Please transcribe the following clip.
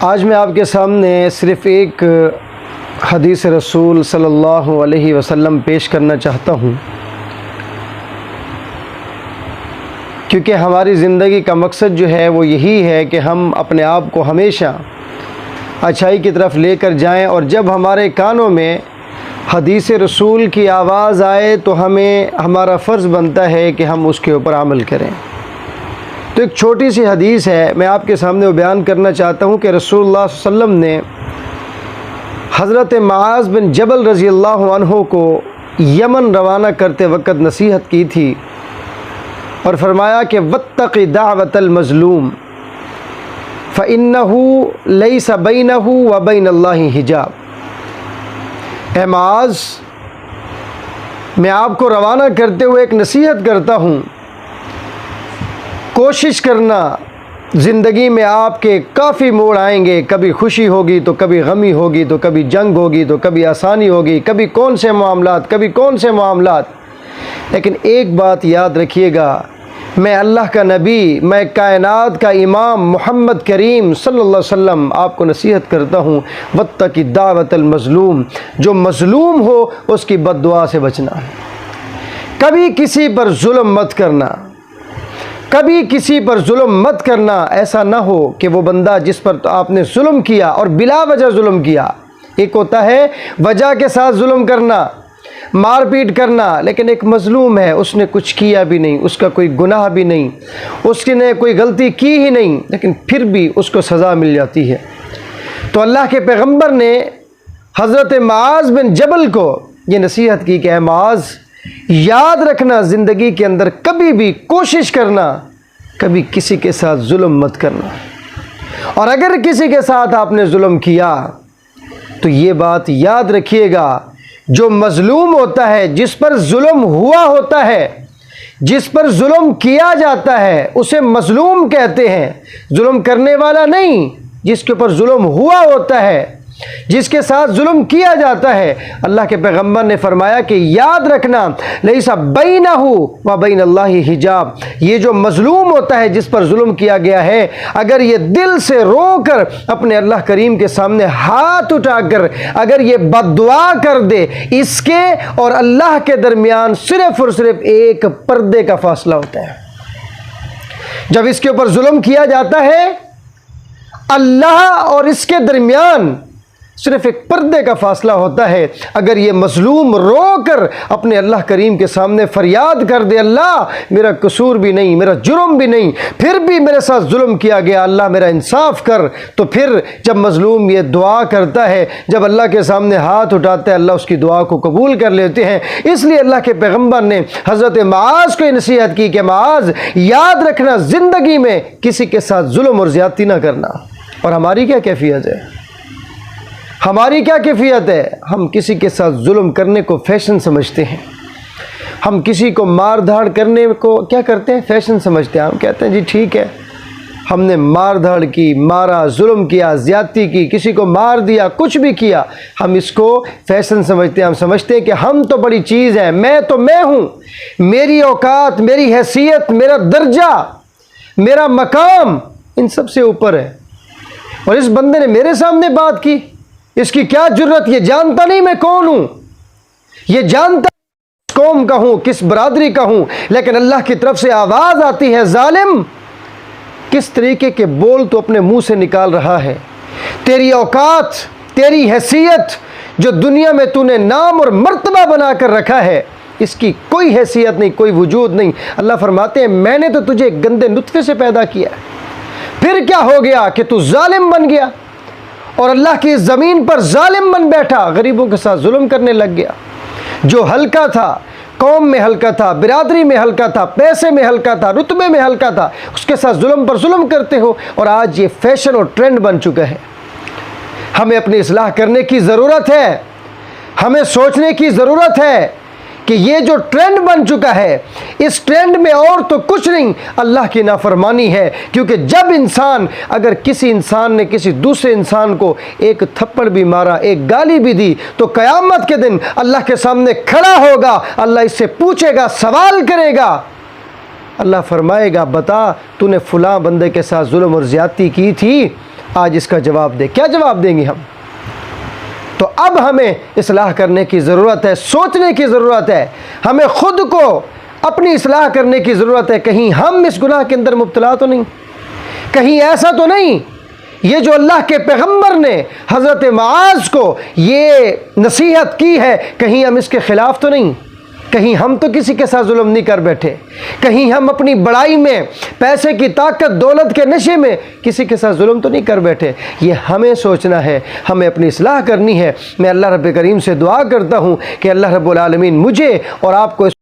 آج میں آپ کے سامنے صرف ایک حدیث رسول صلی اللہ علیہ وسلم پیش کرنا چاہتا ہوں، کیونکہ ہماری زندگی کا مقصد جو ہے وہ یہی ہے کہ ہم اپنے آپ کو ہمیشہ اچھائی کی طرف لے کر جائیں، اور جب ہمارے کانوں میں حدیث رسول کی آواز آئے تو ہمارا فرض بنتا ہے کہ ہم اس کے اوپر عمل کریں۔ تو ایک چھوٹی سی حدیث ہے، میں آپ کے سامنے وہ بیان کرنا چاہتا ہوں کہ رسول اللہ صلی اللہ علیہ وسلم نے حضرت معاذ بن جبل رضی اللہ عنہ کو یمن روانہ کرتے وقت نصیحت کی تھی اور فرمایا کہ واتق دعوت المظلوم فإنه ليس بينه وبين الله حجاب۔ اے معاذ، میں آپ کو روانہ کرتے ہوئے ایک نصیحت کرتا ہوں، کوشش کرنا، زندگی میں آپ کے کافی موڑ آئیں گے، کبھی خوشی ہوگی تو کبھی غمی ہوگی، تو کبھی جنگ ہوگی تو کبھی آسانی ہوگی، کبھی کون سے معاملات کبھی کون سے معاملات، لیکن ایک بات یاد رکھیے گا، میں اللہ کا نبی، میں کائنات کا امام محمد کریم صلی اللہ علیہ وسلم آپ کو نصیحت کرتا ہوں، واتق دعوت المظلوم، جو مظلوم ہو اس کی بد دعا سے بچنا، کبھی کسی پر ظلم مت کرنا، کبھی کسی پر ظلم مت کرنا۔ ایسا نہ ہو کہ وہ بندہ جس پر آپ نے ظلم کیا اور بلا وجہ ظلم کیا، ایک ہوتا ہے وجہ کے ساتھ ظلم کرنا، مار پیٹ کرنا، لیکن ایک مظلوم ہے، اس نے کچھ کیا بھی نہیں، اس کا کوئی گناہ بھی نہیں، اس نے کوئی غلطی کی ہی نہیں، لیکن پھر بھی اس کو سزا مل جاتی ہے۔ تو اللہ کے پیغمبر نے حضرت معاذ بن جبل کو یہ نصیحت کی کہ اے معاذ، یاد رکھنا، زندگی کے اندر کبھی بھی کوشش کرنا، کبھی کسی کے ساتھ ظلم مت کرنا، اور اگر کسی کے ساتھ آپ نے ظلم کیا تو یہ بات یاد رکھیے گا، جو مظلوم ہوتا ہے، جس پر ظلم ہوا ہوتا ہے، جس پر ظلم کیا جاتا ہے، اسے مظلوم کہتے ہیں، ظلم کرنے والا نہیں، جس کے اوپر ظلم ہوا ہوتا ہے، جس کے ساتھ ظلم کیا جاتا ہے۔ اللہ کے پیغمبر نے فرمایا کہ یاد رکھنا، لیس بینہ و بین اللہ حجاب، یہ جو مظلوم ہوتا ہے، جس پر ظلم کیا گیا ہے، اگر یہ دل سے رو کر اپنے اللہ کریم کے سامنے ہاتھ اٹھا کر اگر یہ بد دعا کر دے، اس کے اور اللہ کے درمیان صرف اور صرف ایک پردے کا فاصلہ ہوتا ہے۔ جب اس کے اوپر ظلم کیا جاتا ہے، اللہ اور اس کے درمیان صرف ایک پردے کا فاصلہ ہوتا ہے۔ اگر یہ مظلوم رو کر اپنے اللہ کریم کے سامنے فریاد کر دے، اللہ میرا قصور بھی نہیں، میرا جرم بھی نہیں، پھر بھی میرے ساتھ ظلم کیا گیا، اللہ میرا انصاف کر، تو پھر جب مظلوم یہ دعا کرتا ہے، جب اللہ کے سامنے ہاتھ اٹھاتا ہے، اللہ اس کی دعا کو قبول کر لیتے ہیں۔ اس لیے اللہ کے پیغمبر نے حضرت معاذ کو یہ نصیحت کی کہ معاذ، یاد رکھنا، زندگی میں کسی کے ساتھ ظلم اور زیادتی نہ کرنا۔ اور ہماری کیا کیفیت ہے؟ ہماری کیا کیفیت ہے؟ ہم کسی کے ساتھ ظلم کرنے کو فیشن سمجھتے ہیں، ہم کسی کو مار دھاڑ کرنے کو کیا کرتے ہیں؟ فیشن سمجھتے ہیں۔ ہم کہتے ہیں جی ٹھیک ہے، ہم نے مار دھاڑ کی، مارا، ظلم کیا، زیادتی کی، کسی کو مار دیا، کچھ بھی کیا، ہم اس کو فیشن سمجھتے ہیں۔ ہم سمجھتے ہیں کہ ہم تو بڑی چیز ہیں، میں تو میں ہوں، میری اوقات، میری حیثیت، میرا درجہ، میرا مقام ان سب سے اوپر ہے، اور اس بندے نے میرے سامنے بات کی، اس کی کیا جرت، یہ جانتا نہیں میں کون ہوں، یہ جانتا کس قوم کا ہوں، کس برادری کا ہوں، لیکن اللہ کی طرف سے آواز آتی ہے، ظالم، کس طریقے کے بول تو اپنے منہ سے نکال رہا ہے، تیری اوقات، تیری حیثیت جو دنیا میں تو نے نام اور مرتبہ بنا کر رکھا ہے، اس کی کوئی حیثیت نہیں، کوئی وجود نہیں۔ اللہ فرماتے ہیں میں نے تو تجھے گندے نطفے سے پیدا کیا، پھر کیا ہو گیا کہ تو ظالم بن گیا، اور اللہ کی زمین پر ظالم بن بیٹھا، غریبوں کے ساتھ ظلم کرنے لگ گیا۔ جو ہلکا تھا، قوم میں ہلکا تھا، برادری میں ہلکا تھا، پیسے میں ہلکا تھا، رتبے میں ہلکا تھا، اس کے ساتھ ظلم پر ظلم کرتے ہو، اور آج یہ فیشن اور ٹرینڈ بن چکا ہے۔ ہمیں اپنی اصلاح کرنے کی ضرورت ہے، ہمیں سوچنے کی ضرورت ہے کہ یہ جو ٹرینڈ بن چکا ہے، اس ٹرینڈ میں اور تو کچھ نہیں، اللہ کی نافرمانی ہے۔ کیونکہ جب اگر کسی انسان نے کسی دوسرے انسان کو ایک تھپڑ بھی مارا، ایک گالی بھی دی، تو قیامت کے دن اللہ کے سامنے کھڑا ہوگا، اللہ اس سے پوچھے گا، سوال کرے گا، اللہ فرمائے گا بتا تو نے فلاں بندے کے ساتھ ظلم اور زیادتی کی تھی، آج اس کا جواب دیں. کیا جواب دیں گے ہم؟ تو اب ہمیں اصلاح کرنے کی ضرورت ہے، سوچنے کی ضرورت ہے، ہمیں خود کو اپنی اصلاح کرنے کی ضرورت ہے. کہیں ہم اس گناہ کے اندر مبتلا تو نہیں، کہیں ایسا تو نہیں یہ جو اللہ کے پیغمبر نے حضرت معاذ کو یہ نصیحت کی ہے، کہیں ہم اس کے خلاف تو نہیں، کہیں ہم تو کسی کے ساتھ ظلم نہیں کر بیٹھے، کہیں ہم اپنی بڑائی میں، پیسے کی طاقت، دولت کے نشے میں کسی کے ساتھ ظلم تو نہیں کر بیٹھے. یہ ہمیں سوچنا ہے، ہمیں اپنی اصلاح کرنی ہے. میں اللہ رب کریم سے دعا کرتا ہوں کہ اللہ رب العالمین مجھے اور آپ کو اس